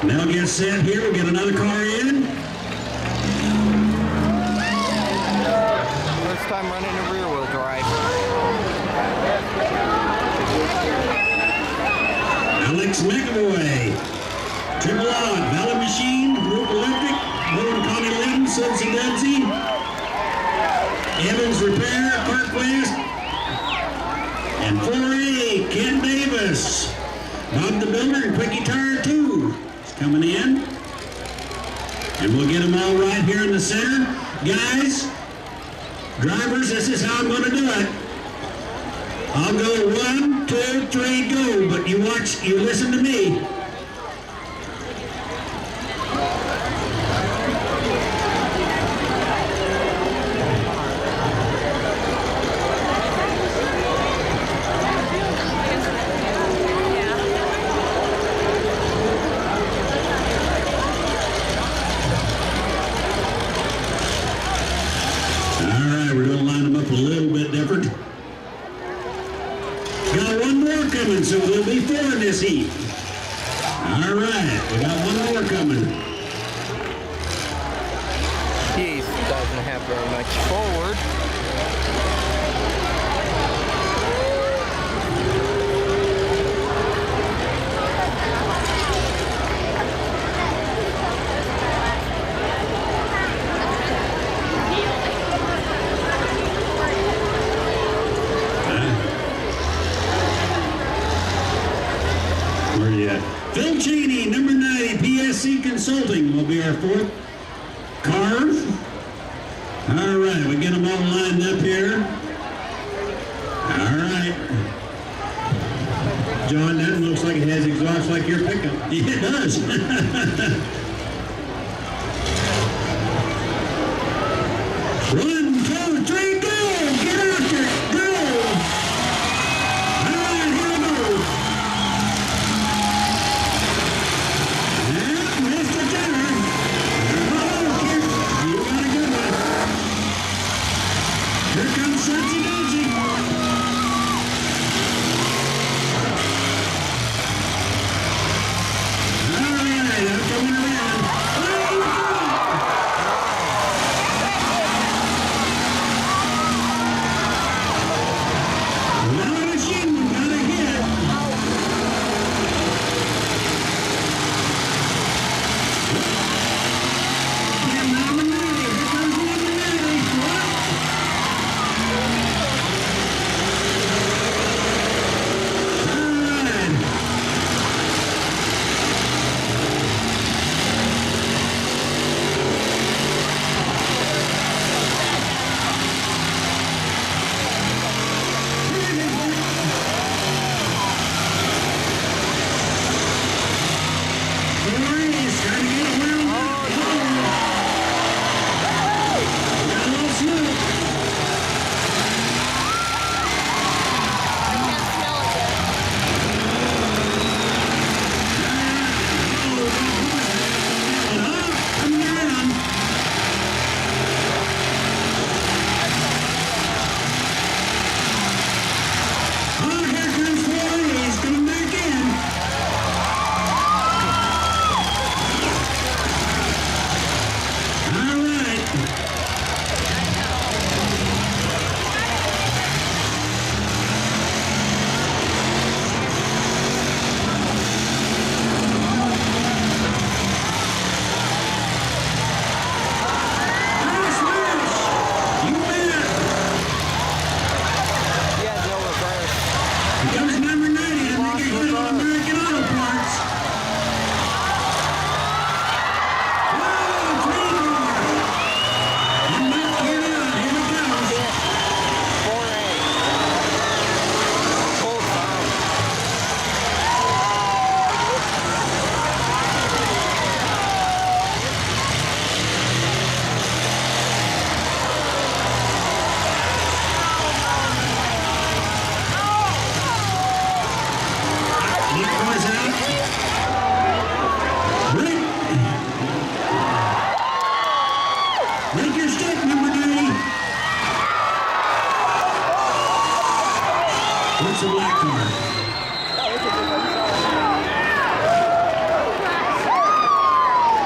Now get set here. We'll get another car in. First time running a rear wheel drive. Alex McAvoy. Triple Odd, Valley Machine, Rope Electric, Motor Connie Layton, Sudsy Dudsy, Evans Repair, Park West, and 4A, Ken Davis. Bob the Builder and Quickie Tire 2 is coming in. And we'll get them all right here in the center. Guys, drivers, this is how I'm going to do it. I'll go 1, 2, 3, go, but you watch, you listen to me. So there'll be 4 in this heat. All right, we got one more coming. He doesn't have very much forward. Phil Cheney, number 90, PSC Consulting will be our 4th car. All right, we get them all lined up here. All right. John, that looks like it has exhaust like your pickup. It does. One, two, three, go! Get after it! Go! All right, here we go. Here comes Sudsy Dudsy. All right, I'm coming around.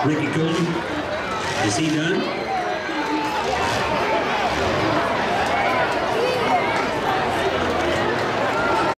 Ricky Colton, is he done?